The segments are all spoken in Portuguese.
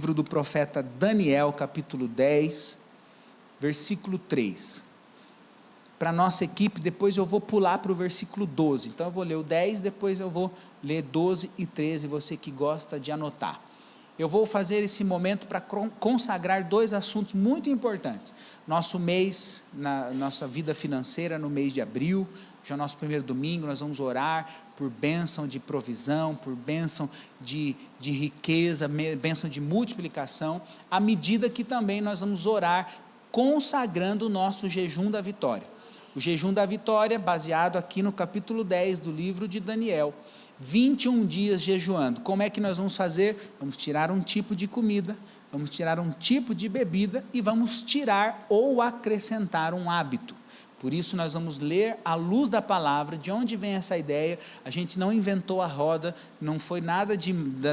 livro do profeta Daniel, capítulo 10, versículo 3. Para a nossa equipe, depois eu vou pular para o versículo 12, então eu vou ler o 10, depois eu vou ler 12 e 13, você que gosta de anotar. Eu vou fazer esse momento para consagrar dois assuntos muito importantes. Nosso mês, na nossa vida financeira, no mês de abril, já é o nosso primeiro domingo, nós vamos orar por bênção de provisão, por bênção de riqueza, bênção de multiplicação, à medida que também nós vamos orar consagrando o nosso jejum da vitória. O jejum da vitória, baseado aqui no capítulo 10 do livro de Daniel, 21 dias jejuando. Como é que nós vamos fazer? Vamos tirar um tipo de comida, vamos tirar um tipo de bebida e vamos tirar ou acrescentar um hábito. Por isso nós vamos ler à luz da palavra, de onde vem essa ideia. A gente não inventou a roda, não foi nada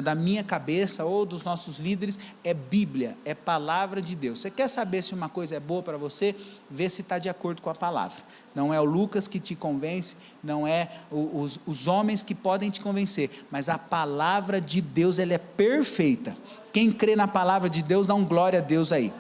da minha cabeça ou dos nossos líderes, é Bíblia, é palavra de Deus. Você quer saber se uma coisa é boa para você? Vê se está de acordo com a palavra. Não é o Lucas que te convence, não é os homens que podem te convencer, mas a palavra de Deus, ela é perfeita. Quem crê na palavra de Deus, dá um glória a Deus aí.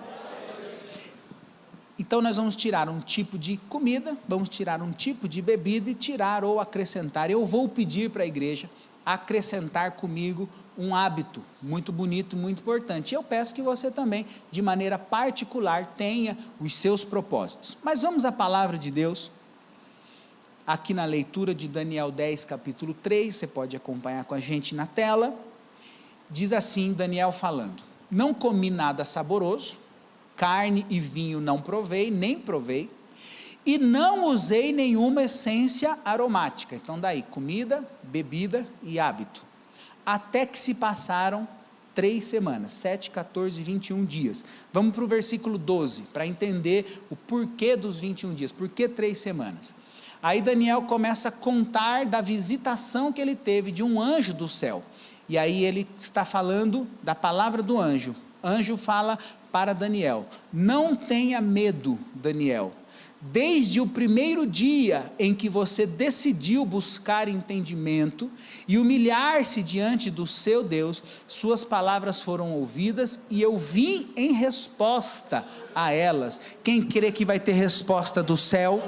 Então nós vamos tirar um tipo de comida, vamos tirar um tipo de bebida e tirar ou acrescentar. Eu vou pedir para a igreja acrescentar comigo um hábito muito bonito, muito importante. Eu peço que você também, de maneira particular, tenha os seus propósitos. Mas vamos à palavra de Deus, aqui na leitura de Daniel 10, capítulo 3, você pode acompanhar com a gente na tela. Diz assim, Daniel falando: não comi nada saboroso, carne e vinho não provei, nem provei, e não usei nenhuma essência aromática. Então daí, comida, bebida e hábito, até que se passaram 3 semanas, 7, 14 e 21 dias, vamos para o versículo 12, para entender o porquê dos 21 dias, por que 3 semanas, aí Daniel começa a contar da visitação que ele teve de um anjo do céu, e aí ele está falando da palavra do anjo. Anjo fala para Daniel: não tenha medo, Daniel, desde o primeiro dia em que você decidiu buscar entendimento e humilhar-se diante do seu Deus, suas palavras foram ouvidas e eu vim em resposta a elas. Quem crê que vai ter resposta do céu?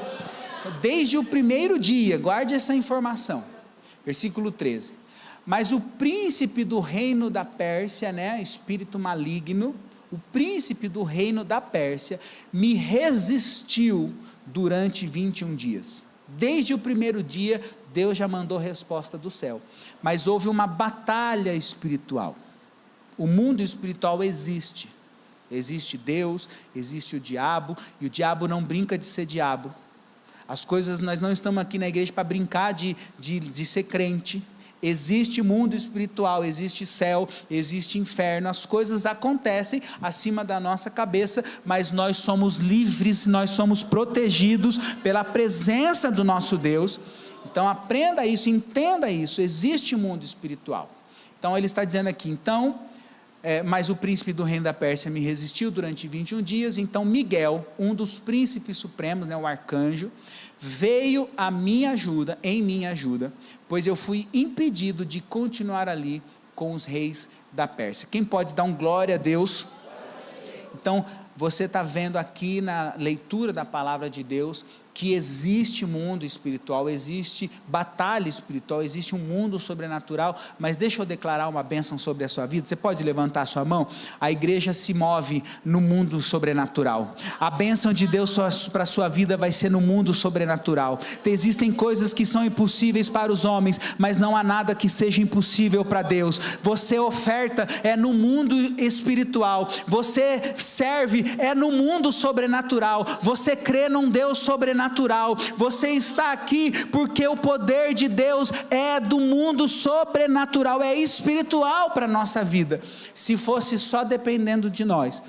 Então, desde o primeiro dia, guarde essa informação, versículo 13, mas o príncipe do reino da Pérsia, espírito maligno, o príncipe do reino da Pérsia, me resistiu durante 21 dias, desde o primeiro dia, Deus já mandou resposta do céu, mas houve uma batalha espiritual, o mundo espiritual existe Deus, existe o diabo, e o diabo não brinca de ser diabo, as coisas, nós não estamos aqui na igreja para brincar de ser crente, existe mundo espiritual, existe céu, existe inferno, as coisas acontecem acima da nossa cabeça, mas nós somos livres, nós somos protegidos pela presença do nosso Deus. Então aprenda isso, entenda isso, existe mundo espiritual. Então ele está dizendo aqui, mas o príncipe do reino da Pérsia me resistiu durante 21 dias, então Miguel, um dos príncipes supremos, o arcanjo, veio em minha ajuda, pois eu fui impedido de continuar ali com os reis da Pérsia. Quem pode dar um glória a Deus? Então, você está vendo aqui na leitura da palavra de Deus, que existe mundo espiritual, existe batalha espiritual, existe um mundo sobrenatural, mas deixa eu declarar uma bênção sobre a sua vida, você pode levantar a sua mão? A igreja se move no mundo sobrenatural, a bênção de Deus para a sua vida vai ser no mundo sobrenatural, existem coisas que são impossíveis para os homens, mas não há nada que seja impossível para Deus, você oferta é no mundo espiritual, você serve é no mundo sobrenatural, você crê num Deus sobrenatural, você está aqui porque o poder de Deus é do mundo sobrenatural, é espiritual para a nossa vida. Se fosse só dependendo de nós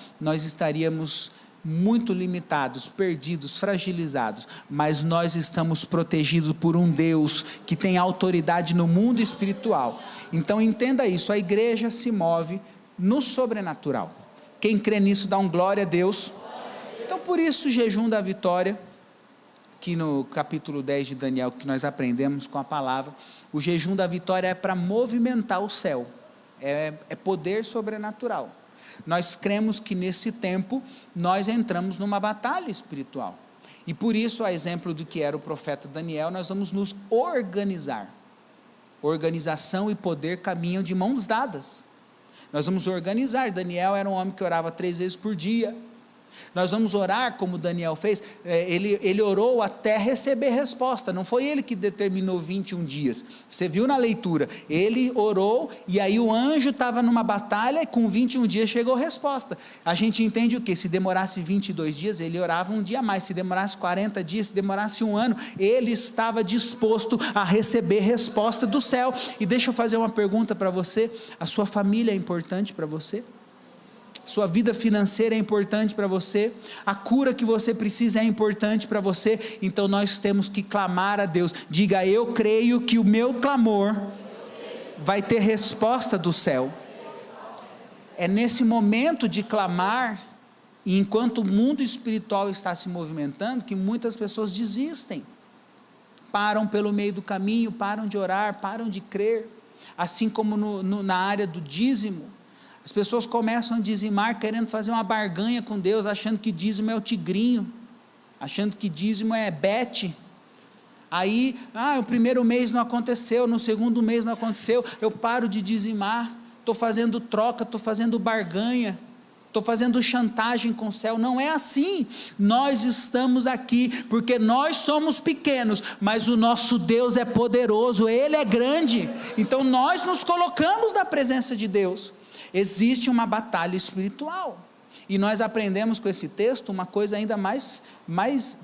estaríamos muito limitados, perdidos, fragilizados, mas nós estamos protegidos por um Deus que tem autoridade no mundo espiritual. Então entenda isso, a igreja se move no sobrenatural. Quem crê nisso dá um glória a Deus. Então por isso o jejum da vitória, que no capítulo 10 de Daniel, que nós aprendemos com a palavra, o jejum da vitória é para movimentar o céu, é poder sobrenatural. Nós cremos que nesse tempo, nós entramos numa batalha espiritual, e por isso, a exemplo do que era o profeta Daniel, nós vamos nos organizar. Organização e poder caminham de mãos dadas. Nós vamos organizar. Daniel era um homem que orava 3 vezes por dia. Nós vamos orar como Daniel fez. Ele orou até receber resposta. Não foi ele que determinou 21 dias. Você viu na leitura, ele orou, e aí o anjo estava numa batalha, e com 21 dias chegou a resposta. A gente entende o que? Se demorasse 22 dias, ele orava um dia a mais. Se demorasse 40 dias, se demorasse um ano, ele estava disposto a receber resposta do céu. E deixa eu fazer uma pergunta para você: a sua família é importante para você? Sua vida financeira é importante para você? A cura que você precisa é importante para você? Então nós temos que clamar a Deus. Diga: eu creio que o meu clamor vai ter resposta do céu. É nesse momento de clamar, e enquanto o mundo espiritual está se movimentando, que muitas pessoas desistem, param pelo meio do caminho, param de orar, param de crer. Assim como na área do dízimo, as pessoas começam a dizimar, querendo fazer uma barganha com Deus, achando que dízimo é o tigrinho, achando que dízimo é bete. Aí, o primeiro mês não aconteceu, no segundo mês não aconteceu, eu paro de dizimar, estou fazendo troca, estou fazendo barganha, estou fazendo chantagem com o céu. Não é assim. Nós estamos aqui porque nós somos pequenos, mas o nosso Deus é poderoso, Ele é grande. Então nós nos colocamos na presença de Deus. Existe uma batalha espiritual, e nós aprendemos com esse texto uma coisa ainda mais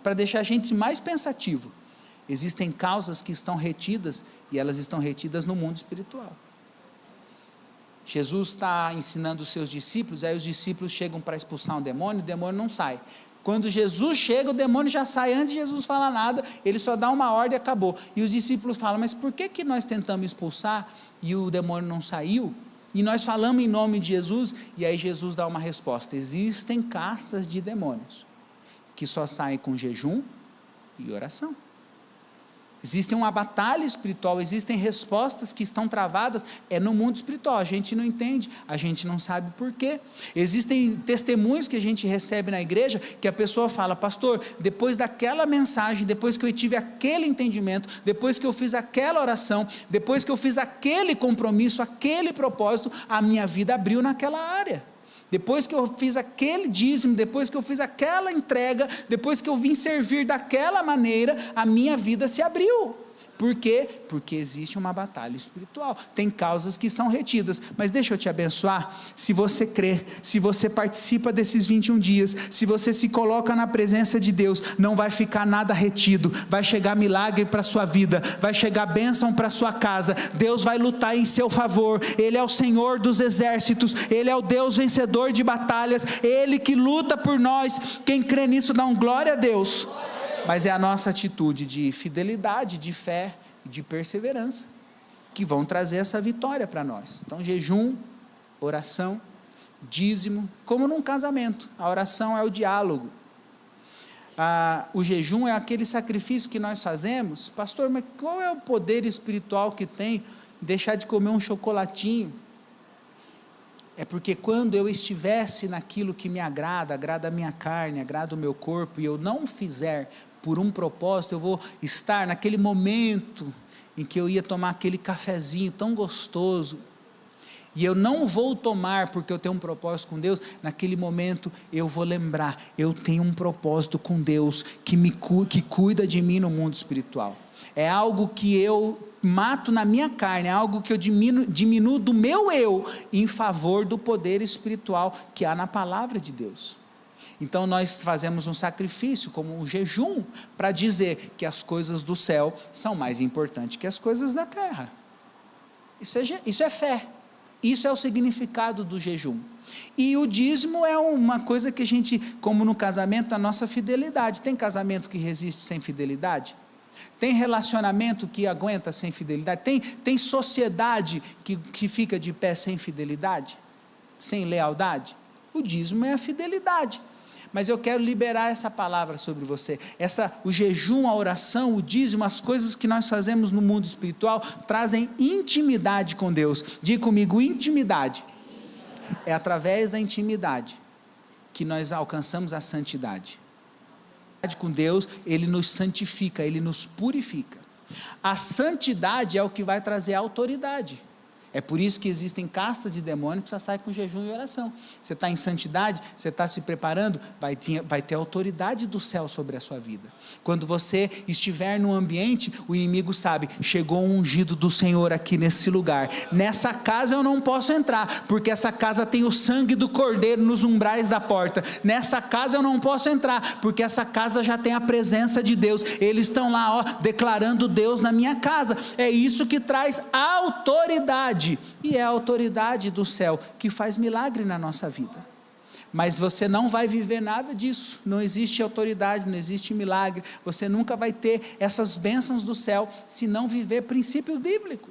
para deixar a gente mais pensativo. Existem causas que estão retidas, e elas estão retidas no mundo espiritual. Jesus está ensinando os seus discípulos, aí os discípulos chegam para expulsar um demônio, o demônio não sai. Quando Jesus chega, o demônio já sai antes de Jesus falar nada, ele só dá uma ordem e acabou. E os discípulos falam: mas por que nós tentamos expulsar e o demônio não saiu? E nós falamos em nome de Jesus, e aí Jesus dá uma resposta: existem castas de demônios, que só saem com jejum e oração. Existe uma batalha espiritual, existem respostas que estão travadas, é no mundo espiritual, a gente não entende, a gente não sabe por quê. Existem testemunhos que a gente recebe na igreja, que a pessoa fala: pastor, depois daquela mensagem, depois que eu tive aquele entendimento, depois que eu fiz aquela oração, depois que eu fiz aquele compromisso, aquele propósito, a minha vida abriu naquela área. Depois que eu fiz aquele dízimo, depois que eu fiz aquela entrega, depois que eu vim servir daquela maneira, a minha vida se abriu. Por quê? Porque existe uma batalha espiritual, tem causas que são retidas. Mas deixa eu te abençoar: se você crê, se você participa desses 21 dias, se você se coloca na presença de Deus, não vai ficar nada retido, vai chegar milagre para a sua vida, vai chegar bênção para a sua casa, Deus vai lutar em seu favor. Ele é o Senhor dos exércitos, Ele é o Deus vencedor de batalhas, Ele que luta por nós. Quem crê nisso dá um glória a Deus. Mas é a nossa atitude de fidelidade, de fé e de perseverança que vão trazer essa vitória para nós. Então, jejum, oração, dízimo, como num casamento, a oração é o diálogo. O jejum é aquele sacrifício que nós fazemos. Pastor, mas qual é o poder espiritual que tem deixar de comer um chocolatinho? É porque quando eu estivesse naquilo que me agrada a minha carne, agrada o meu corpo, e eu não fizer por um propósito, eu vou estar naquele momento em que eu ia tomar aquele cafezinho tão gostoso, e eu não vou tomar porque eu tenho um propósito com Deus. Naquele momento eu vou lembrar: eu tenho um propósito com Deus, que cuida de mim no mundo espiritual. É algo que eu mato na minha carne, é algo que eu diminuo do meu eu, em favor do poder espiritual que há na palavra de Deus. Então nós fazemos um sacrifício, como um jejum, para dizer que as coisas do céu são mais importantes que as coisas da terra. Isso é fé, isso é o significado do jejum. E o dízimo é uma coisa que a gente, como no casamento, a nossa fidelidade. Tem casamento que resiste sem fidelidade? Tem relacionamento que aguenta sem fidelidade? Tem sociedade que fica de pé sem fidelidade? Sem lealdade? O dízimo é a fidelidade. Mas eu quero liberar essa palavra sobre você. O jejum, a oração, o dízimo, as coisas que nós fazemos no mundo espiritual, trazem intimidade com Deus. Diga comigo: intimidade. É através da intimidade que nós alcançamos a santidade. Com Deus, Ele nos santifica, Ele nos purifica. A santidade é o que vai trazer a autoridade. É por isso que existem castas de demônios que só saem com jejum e oração. Você está em santidade, você está se preparando, vai ter autoridade do céu sobre a sua vida. Quando você estiver no ambiente, o inimigo sabe, chegou um ungido do Senhor aqui nesse lugar. Nessa casa eu não posso entrar, porque essa casa tem o sangue do Cordeiro nos umbrais da porta. Nessa casa eu não posso entrar, porque essa casa já tem a presença de Deus. Eles estão lá, declarando Deus na minha casa. É isso que traz autoridade. E é a autoridade do céu que faz milagre na nossa vida. Mas você não vai viver nada disso. Não existe autoridade, não existe milagre. Você nunca vai ter essas bênçãos do céu se não viver princípio bíblico.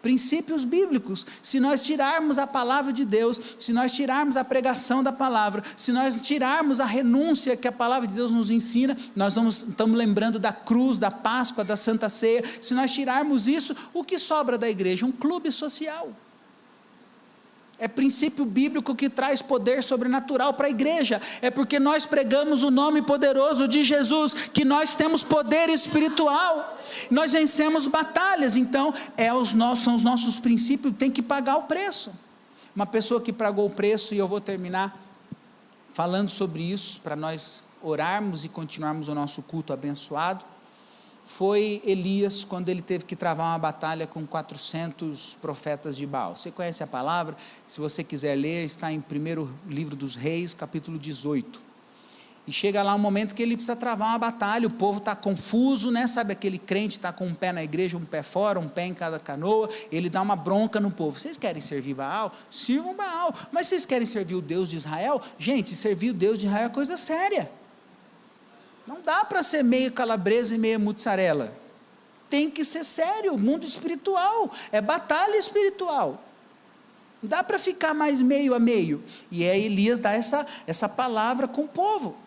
Princípios bíblicos. Se nós tirarmos a palavra de Deus, se nós tirarmos a pregação da palavra, se nós tirarmos a renúncia que a palavra de Deus nos ensina, nós estamos lembrando da cruz, da Páscoa, da Santa Ceia. Se nós tirarmos isso, o que sobra da igreja? Um clube social. É princípio bíblico que traz poder sobrenatural para a igreja. É porque nós pregamos o nome poderoso de Jesus, que nós temos poder espiritual. Nós vencemos batalhas. Então, são os nossos princípios, tem que pagar o preço. Uma pessoa que pagou o preço, e eu vou terminar falando sobre isso, para nós orarmos e continuarmos o nosso culto abençoado, foi Elias, quando ele teve que travar uma batalha com 400 profetas de Baal. Você conhece a palavra? Se você quiser ler, está em 1º livro dos Reis, capítulo 18. E chega lá um momento que ele precisa travar uma batalha, o povo está confuso, né? Sabe aquele crente está com um pé na igreja, um pé fora, um pé em cada canoa, ele dá uma bronca no povo. Vocês querem servir Baal? Sirvam Baal. Mas vocês querem servir o Deus de Israel? Gente, servir o Deus de Israel é coisa séria. Não dá para ser meio calabresa e meio mussarela. Tem que ser sério, mundo espiritual, é batalha espiritual. Não dá para ficar mais meio a meio. E aí Elias dá essa palavra com o povo.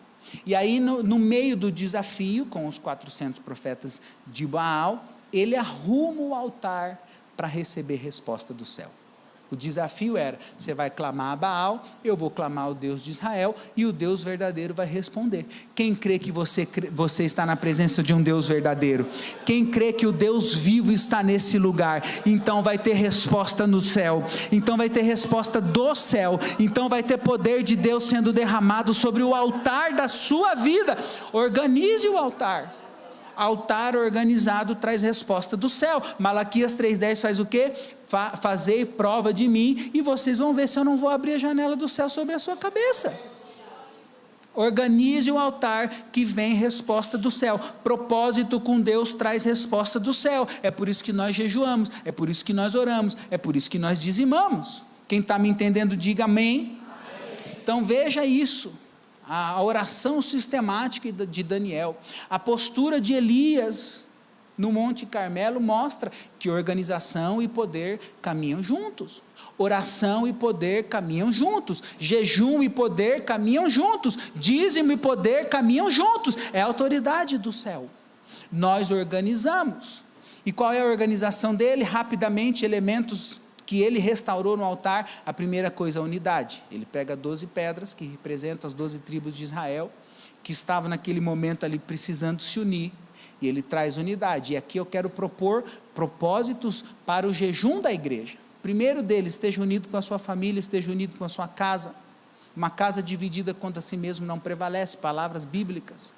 E aí no meio do desafio, com os 400 profetas de Baal, ele arruma o altar para receber resposta do céu. O desafio era, você vai clamar a Baal, eu vou clamar ao Deus de Israel, e o Deus verdadeiro vai responder. Quem crê que você está na presença de um Deus verdadeiro? Quem crê que o Deus vivo está nesse lugar? Então vai ter resposta no céu, então vai ter resposta do céu, então vai ter poder de Deus sendo derramado sobre o altar da sua vida. Organize o altar. Altar organizado traz resposta do céu. Malaquias 3,10 faz o quê? Fazei prova de mim, e vocês vão ver se eu não vou abrir a janela do céu sobre a sua cabeça. Organize o altar, que vem resposta do céu. Propósito com Deus traz resposta do céu. É por isso que nós jejuamos, é por isso que nós oramos, é por isso que nós dizimamos. Quem está me entendendo, diga amém. Então veja isso. A oração sistemática de Daniel, a postura de Elias no Monte Carmelo mostra que organização e poder caminham juntos. Oração e poder caminham juntos. Jejum e poder caminham juntos. Dízimo e poder caminham juntos. É a autoridade do céu. Nós organizamos. E qual é a organização dele? Rapidamente, elementos que ele restaurou no altar. A primeira coisa, a unidade. Ele pega 12 pedras, que representam as 12 tribos de Israel, que estavam naquele momento ali precisando se unir, e ele traz unidade. E aqui eu quero propor propósitos para o jejum da igreja. Primeiro deles, esteja unido com a sua família, esteja unido com a sua casa. Uma casa dividida contra si mesmo não prevalece, palavras bíblicas.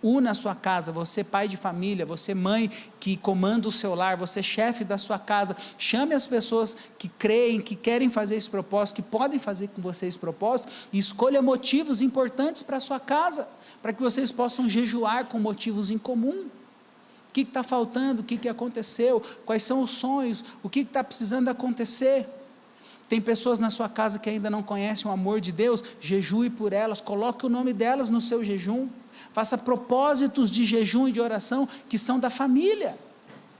Una a sua casa, você pai de família, você mãe que comanda o seu lar, você chefe da sua casa, chame as pessoas que creem, que querem fazer esse propósito, que podem fazer com você esse propósito, e escolha motivos importantes para a sua casa, para que vocês possam jejuar com motivos em comum. O que está faltando, o que aconteceu, quais são os sonhos, o que está precisando acontecer. Tem pessoas na sua casa que ainda não conhecem o amor de Deus, jejue por elas, coloque o nome delas no seu jejum, faça propósitos de jejum e de oração que são da família.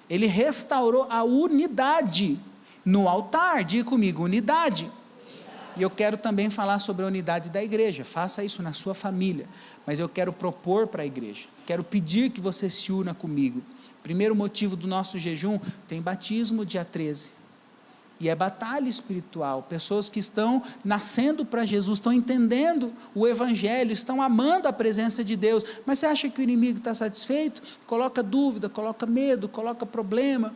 Ele restaurou a unidade no altar, diga comigo, unidade. E eu quero também falar sobre a unidade da igreja, faça isso na sua família, mas eu quero propor para a igreja, quero pedir que você se una comigo. Primeiro motivo do nosso jejum, tem batismo dia 13, E é batalha espiritual, pessoas que estão nascendo para Jesus, estão entendendo o Evangelho, estão amando a presença de Deus, mas você acha que o inimigo está satisfeito? Coloca dúvida, coloca medo, coloca problema.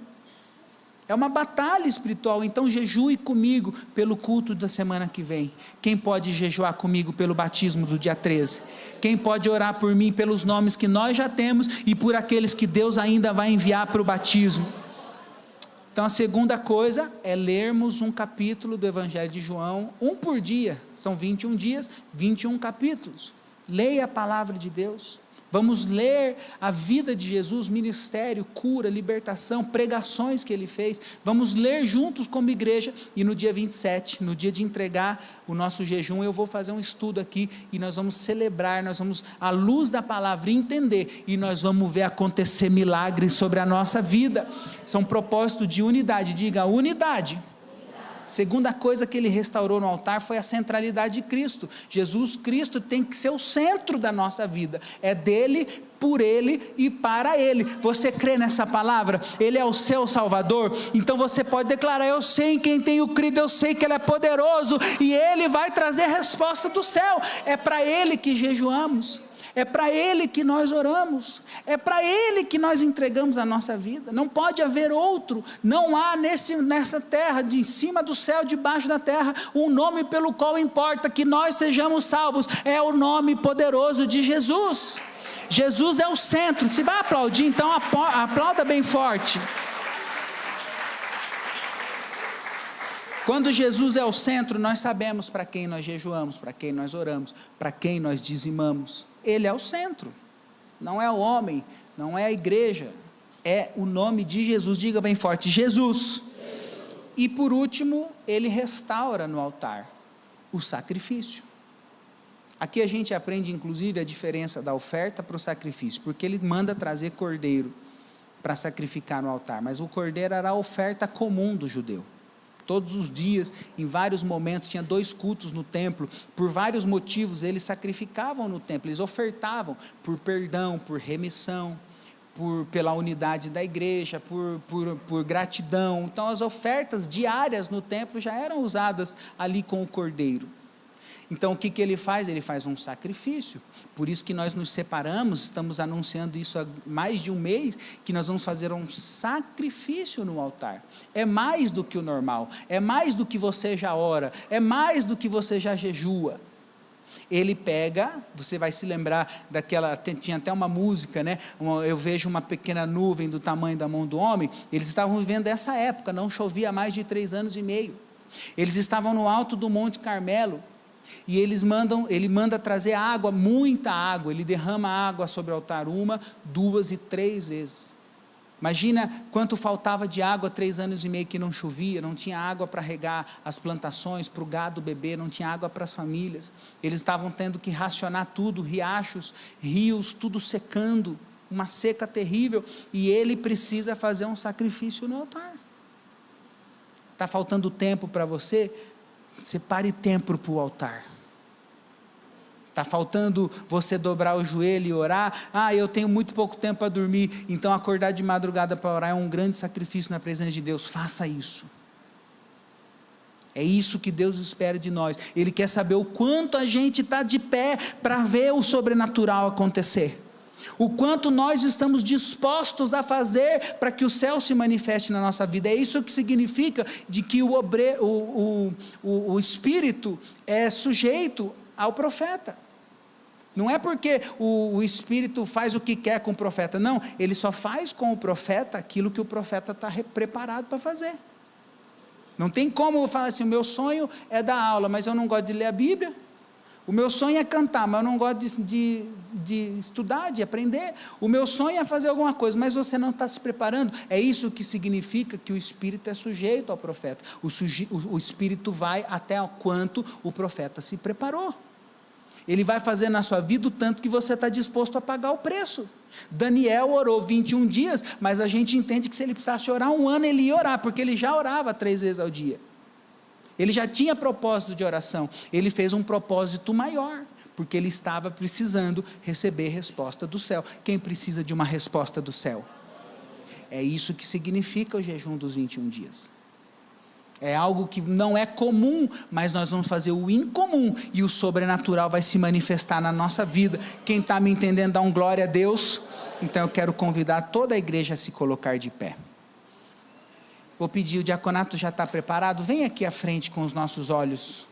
É uma batalha espiritual. Então jejue comigo pelo culto da semana que vem. Quem pode jejuar comigo pelo batismo do dia 13? Quem pode orar por mim pelos nomes que nós já temos e por aqueles que Deus ainda vai enviar para o batismo? Então a segunda coisa é lermos um capítulo do Evangelho de João, um por dia, são 21 dias, 21 capítulos. Leia a palavra de Deus. Vamos ler a vida de Jesus, ministério, cura, libertação, pregações que ele fez. Vamos ler juntos como igreja. E no dia 27, no dia de entregar o nosso jejum, eu vou fazer um estudo aqui e nós vamos celebrar, nós vamos, à luz da palavra, entender e nós vamos ver acontecer milagres sobre a nossa vida. São propósitos de unidade. Diga, unidade. Segunda coisa que ele restaurou no altar foi a centralidade de Cristo. Jesus Cristo tem que ser o centro da nossa vida, é dele, por ele e para ele. Você crê nessa palavra? Ele é o seu Salvador, então você pode declarar, eu sei em quem tenho crido, eu sei que ele é poderoso, e ele vai trazer resposta do céu. É para ele que jejuamos, é para ele que nós oramos, é para ele que nós entregamos a nossa vida. Não pode haver outro, não há nessa terra, de cima do céu, debaixo da terra, um nome pelo qual importa que nós sejamos salvos, é o nome poderoso de Jesus. Jesus é o centro. Se vai aplaudir, então aplauda bem forte. Quando Jesus é o centro, nós sabemos para quem nós jejuamos, para quem nós oramos, para quem nós dizimamos. Ele é o centro, não é o homem, não é a igreja, é o nome de Jesus. Diga bem forte, Jesus. E por último, ele restaura no altar o sacrifício. Aqui a gente aprende inclusive a diferença da oferta para o sacrifício, porque ele manda trazer cordeiro para sacrificar no altar, mas o cordeiro era a oferta comum do judeu. Todos os dias, em vários momentos, tinha 2 cultos no templo, por vários motivos eles sacrificavam no templo, eles ofertavam por perdão, por remissão, pela unidade da igreja, por gratidão. Então as ofertas diárias no templo já eram usadas ali com o cordeiro. Então o que ele faz? Ele faz um sacrifício. Por isso que nós nos separamos, estamos anunciando isso há mais de um mês, que nós vamos fazer um sacrifício no altar. É mais do que o normal, é mais do que você já ora, é mais do que você já jejua. Ele pega, você vai se lembrar daquela, tinha até uma música, né? Eu vejo uma pequena nuvem do tamanho da mão do homem. Eles estavam vivendo essa época, não chovia há mais de 3 anos e meio. Eles estavam no alto do Monte Carmelo, e ele manda trazer água, muita água. Ele derrama água sobre o altar 1, 2 e 3 vezes. Imagina quanto faltava de água 3 anos e meio que não chovia, não tinha água para regar as plantações, para o gado beber, não tinha água para as famílias. Eles estavam tendo que racionar tudo, riachos, rios, tudo secando, uma seca terrível, e ele precisa fazer um sacrifício no altar. Está faltando tempo para você? Separe tempo para o altar. Está faltando você dobrar o joelho e orar? Eu tenho muito pouco tempo para dormir, então acordar de madrugada para orar é um grande sacrifício na presença de Deus. Faça isso. É isso que Deus espera de nós. Ele quer saber o quanto a gente está de pé para ver o sobrenatural acontecer. O quanto nós estamos dispostos a fazer para que o céu se manifeste na nossa vida. É isso que significa de que o Espírito é sujeito ao profeta. Não é porque o Espírito faz o que quer com o profeta, não, ele só faz com o profeta aquilo que o profeta está preparado para fazer. Não tem como eu falar assim, o meu sonho é dar aula, mas eu não gosto de ler a Bíblia. O meu sonho é cantar, mas eu não gosto de estudar, de aprender. O meu sonho é fazer alguma coisa, mas você não está se preparando. É isso que significa que o Espírito é sujeito ao profeta. O Espírito vai até o quanto o profeta se preparou. Ele vai fazer na sua vida o tanto que você está disposto a pagar o preço. Daniel orou 21 dias, mas a gente entende que se ele precisasse orar 1 ano, ele ia orar, porque ele já orava 3 vezes ao dia. Ele já tinha propósito de oração. Ele fez um propósito maior, porque ele estava precisando receber resposta do céu. Quem precisa de uma resposta do céu? É isso que significa o jejum dos 21 dias. É algo que não é comum, mas nós vamos fazer o incomum e o sobrenatural vai se manifestar na nossa vida. Quem está me entendendo, dá um glória a Deus. Então eu quero convidar toda a igreja a se colocar de pé. Vou pedir, o diaconato já está preparado? Vem aqui à frente com os nossos olhos.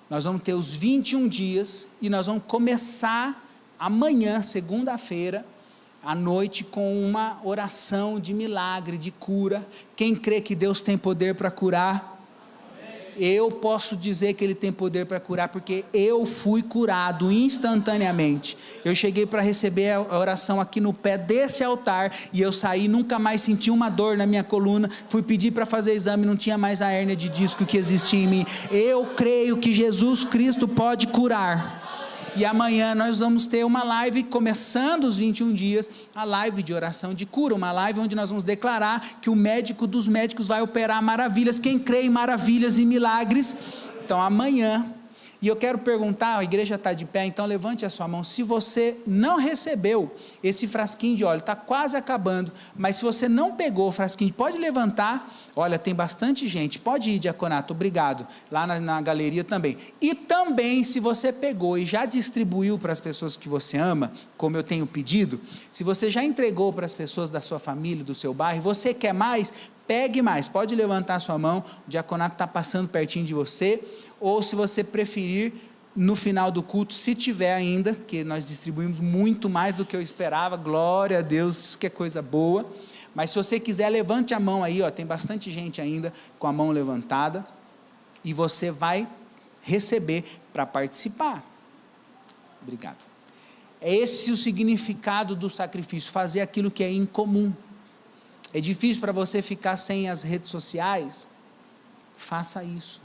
Nós vamos ter os 21 dias e nós vamos começar amanhã, segunda-feira, à noite, com uma oração de milagre, de cura. Quem crê que Deus tem poder para curar? Eu posso dizer que Ele tem poder para curar, porque eu fui curado instantaneamente. Eu cheguei para receber a oração aqui no pé desse altar, e eu saí, nunca mais senti uma dor na minha coluna. Fui pedir para fazer exame, não tinha mais a hérnia de disco que existia em mim. Eu creio que Jesus Cristo pode curar. E amanhã nós vamos ter uma live, começando os 21 dias, a live de oração de cura, uma live onde nós vamos declarar que o médico dos médicos vai operar maravilhas. Quem crê em maravilhas e milagres? Então amanhã, e eu quero perguntar, a igreja está de pé, então levante a sua mão. Se você não recebeu esse frasquinho de óleo, está quase acabando, mas se você não pegou o frasquinho, pode levantar. Olha, tem bastante gente, pode ir, diaconato, obrigado, lá na galeria também. E também, se você pegou e já distribuiu para as pessoas que você ama, como eu tenho pedido, se você já entregou para as pessoas da sua família, do seu bairro, você quer mais, pegue mais, pode levantar a sua mão, o diaconato está passando pertinho de você, ou se você preferir, no final do culto, se tiver ainda, porque nós distribuímos muito mais do que eu esperava, glória a Deus, isso que é coisa boa. Mas se você quiser, levante a mão aí, ó, tem bastante gente ainda com a mão levantada, e você vai receber para participar. Obrigado. É esse o significado do sacrifício, fazer aquilo que é incomum. É difícil para você ficar sem as redes sociais? Faça isso.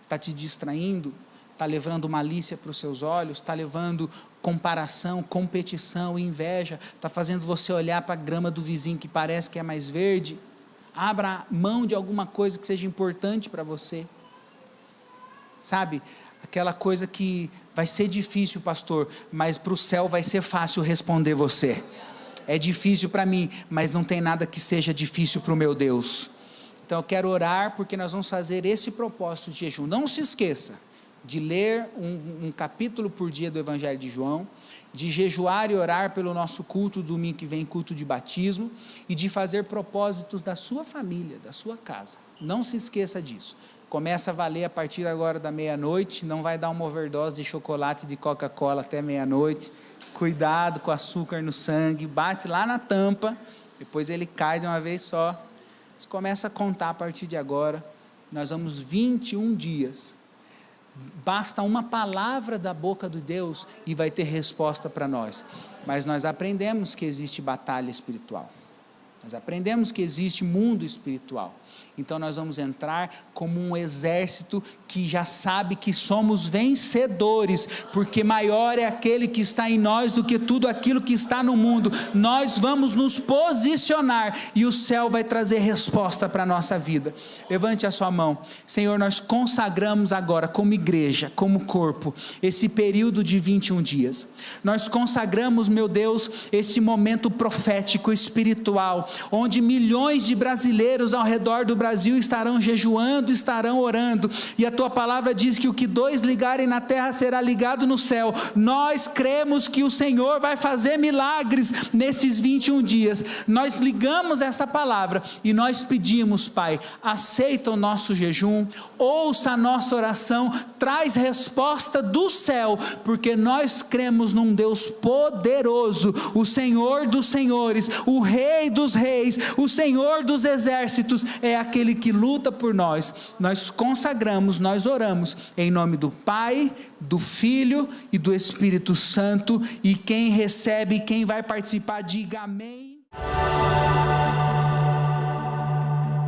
Está te distraindo? Está levando malícia para os seus olhos? Está levando comparação, competição, inveja? Está fazendo você olhar para a grama do vizinho que parece que é mais verde? Abra mão de alguma coisa que seja importante para você. Sabe, aquela coisa que vai ser difícil, pastor, mas para o céu vai ser fácil responder você. É difícil para mim, mas não tem nada que seja difícil para o meu Deus. Então eu quero orar, porque nós vamos fazer esse propósito de jejum. Não se esqueça de ler um capítulo por dia do Evangelho de João, de jejuar e orar pelo nosso culto, domingo que vem, culto de batismo, e de fazer propósitos da sua família, da sua casa. Não se esqueça disso. Começa a valer a partir agora da meia-noite, não vai dar uma overdose de chocolate e de Coca-Cola até meia-noite. Cuidado com o açúcar no sangue, bate lá na tampa, depois ele cai de uma vez só. Você começa a contar a partir de agora. Nós vamos 21 dias. Basta uma palavra da boca de Deus e vai ter resposta para nós. Mas nós aprendemos que existe batalha espiritual. Nós aprendemos que existe mundo espiritual. Então nós vamos entrar como um exército que já sabe que somos vencedores, porque maior é aquele que está em nós do que tudo aquilo que está no mundo. Nós vamos nos posicionar e o céu vai trazer resposta para a nossa vida. Levante a sua mão. Senhor, nós consagramos agora como igreja, como corpo, esse período de 21 dias. Nós consagramos, meu Deus, esse momento profético, espiritual, onde milhões de brasileiros ao redor do Brasil estarão jejuando, estarão orando, e a tua palavra diz que o que dois ligarem na terra será ligado no céu. Nós cremos que o Senhor vai fazer milagres nesses 21 dias. Nós ligamos essa palavra e nós pedimos, Pai, aceita o nosso jejum, ouça a nossa oração, traz resposta do céu, porque nós cremos num Deus poderoso, o Senhor dos senhores, o Rei dos reis, o Senhor dos exércitos, é aquele que luta por nós. Nós consagramos, nós oramos em nome do Pai, do Filho e do Espírito Santo, e quem recebe, quem vai participar, diga amém.